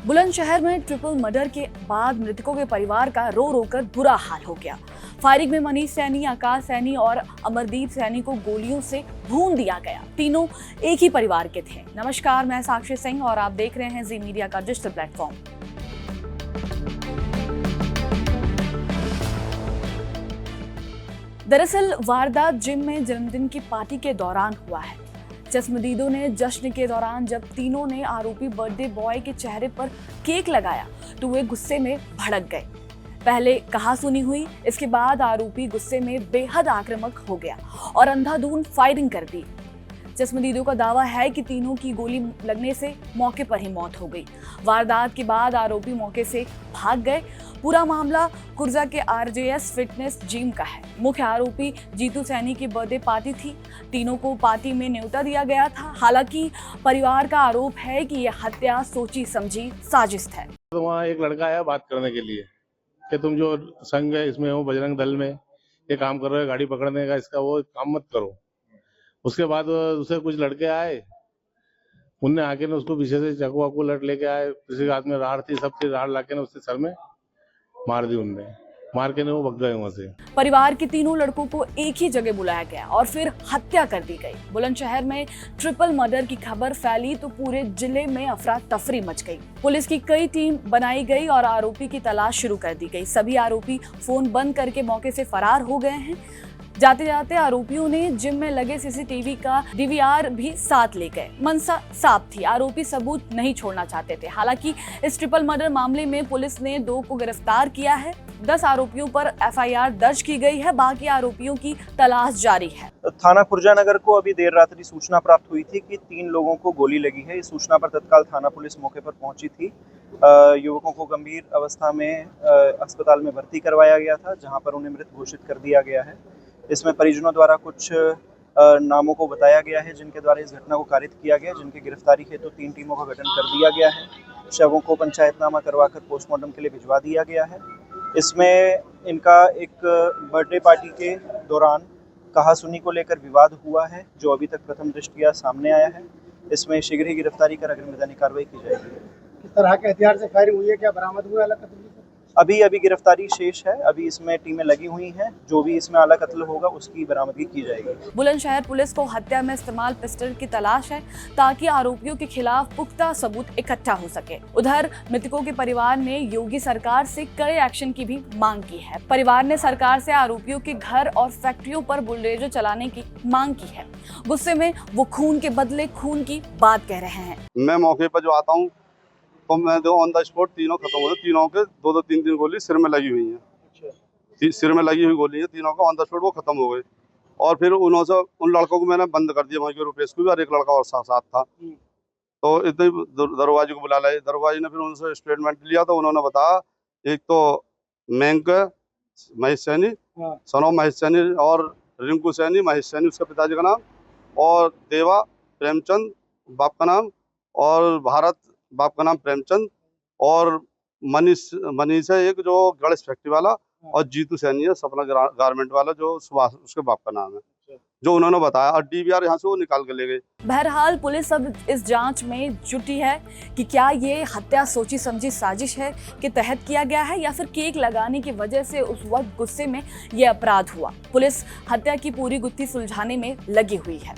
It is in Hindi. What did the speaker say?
बुलंदशहर में ट्रिपल मर्डर के बाद मृतकों के परिवार का रो रो कर बुरा हाल हो गया। फायरिंग में मनीष सैनी, आकाश सैनी और अमरदीप सैनी को गोलियों से भून दिया गया। तीनों एक ही परिवार के थे। नमस्कार, मैं साक्षी सिंह और आप देख रहे हैं जी मीडिया का डिजिटल प्लेटफॉर्म। दरअसल वारदात जिम में जन्मदिन की पार्टी के दौरान हुआ है। चश्मदीदों ने जश्न के दौरान जब तीनों ने आरोपी बर्थडे बॉय के चेहरे पर केक लगाया तो वे गुस्से में भड़क गए। पहले कहासुनी हुई, इसके बाद आरोपी गुस्से में बेहद आक्रामक हो गया और अंधाधुंध फायरिंग कर दी। चश्मदीदों का दावा है कि तीनों की गोली लगने से मौके पर ही मौत हो गई। वारदात के बाद आरोपी मौके से भाग गए। पूरा मामला कुर्जा के आरजेएस फिटनेस जिम का है। मुख्य आरोपी जीतू सैनी की बर्थडे पार्टी थी। तीनों को पार्टी में न्योता दिया गया था। हालांकि परिवार का आरोप है कि यह हत्या सोची समझी साजिश है। तो वहाँ एक लड़का आया बात करने के लिए कि तुम जो संघ है इसमें हो, बजरंग दल में ये काम कर रहे हो, गाड़ी पकड़ने का, इसका वो काम मत करो। उसके बाद दूसरे कुछ लड़के आए, उनने आके ना उसको पीछे से चाकू वाकू लट लेके आए। किसी के हाथ में राड़ थी, सब थी, राड़ लाके ना उसके सर में मार दी। उनने मार के ना वो भग गए वहां से। परिवार के तीनों लड़कों को एक ही जगह बुलाया गया और फिर हत्या कर दी गई। बुलंदशहर में ट्रिपल मर्डर की खबर फैली तो पूरे जिले में अफरा तफरी मच गई। पुलिस की कई टीम बनाई गई और आरोपी की तलाश शुरू कर दी गई। सभी आरोपी फोन बंद करके मौके से फरार हो गए हैं। जाते जाते आरोपियों ने जिम में लगे सीसीटीवी का डीवीआर भी साथ ले गए। मंशा साफ थी, आरोपी सबूत नहीं छोड़ना चाहते थे। हालांकि इस ट्रिपल मर्डर मामले में पुलिस ने 2 को गिरफ्तार किया है। 10 आरोपियों पर एफआईआर दर्ज की गई है। बाकी आरोपियों की तलाश जारी है। थाना खुर्जा नगर को अभी देर रात्रि सूचना प्राप्त हुई थी कि 3 लोगों को गोली लगी है। इस सूचना पर तत्काल थाना पुलिस मौके पर पहुंची थी। युवकों को गंभीर अवस्था में अस्पताल में भर्ती करवाया गया था, जहां पर उन्हें मृत घोषित कर दिया गया है। इसमें परिजनों द्वारा कुछ नामों को बताया गया है जिनके द्वारा इस घटना को कारित किया गया, जिनकी गिरफ्तारी हेतु 3 टीमों का गठन कर दिया गया है। शवों को पंचायतनामा करवाकर पोस्टमार्टम के लिए भिजवा दिया गया है। इसमें इनका एक बर्थडे पार्टी के दौरान कहासुनी को लेकर विवाद हुआ है, जो अभी तक प्रथम दृष्टया सामने आया है। इसमें शीघ्र ही गिरफ्तारी कर अग्रिम विधानिक कार्रवाई की जाएगी। किस तरह के हथियार से फायरिंग हुई है, क्या बरामद हुआ है? अभी गिरफ्तारी शेष है। अभी इसमें टीमें लगी हुई हैं। जो भी इसमें आला कत्ल होगा उसकी बरामदगी की जाएगी। बुलंदशहर पुलिस को हत्या में इस्तेमाल पिस्टल की तलाश है ताकि आरोपियों के खिलाफ पुख्ता सबूत इकट्ठा हो सके। उधर मृतकों के परिवार ने योगी सरकार से कड़े एक्शन की भी मांग की है। परिवार ने सरकार से आरोपियों के घर और फैक्ट्रियों पर बुलडोजर चलाने की मांग की है। गुस्से में वो खून के बदले खून की बात कह रहे हैं। मैं मौके पर जो आता हूँ तो मैं जो ऑन द स्पॉट तीनों खत्म हो गए। तीनों के 2-2, 3-3 गोली सिर में लगी हुई हैं। सिर में लगी हुई गोली है तीनों का, ऑन द स्पॉट वो खत्म हो गए। और फिर उन्होंने उन लड़कों को मैंने बंद कर दिया, वहीं के रुपेश को भी, और एक लड़का और साथ था। तो इतने दरोगा जी को बुला लाए। दरोगा जी ने फिर उनसे स्टेटमेंट लिया तो उन्होंने बताया, एक तो मैंक महेश सैनी, सनो महेश सैनी, और रिंकू सैनी, महेश सैनी उसके पिताजी का नाम, और देवा प्रेमचंद बाप का नाम, और भारत बाप का नाम प्रेमचंद, और मनीष है एक जो गणेश फैक्ट्री वाला, और जीतू सैनी है सपना गारमेंट वाला जो सुभाष उसके बाप का नाम है, जो उन्होंने बताया। और डीवीआर यहाँ से वो निकाल के ले गए। बहरहाल पुलिस अब इस जांच में जुटी है कि क्या ये हत्या सोची समझी साजिश है के तहत किया गया है या फिर केक लगाने की वजह से उस वक्त गुस्से में ये अपराध हुआ। पुलिस हत्या की पूरी गुत्थी सुलझाने में लगी हुई है।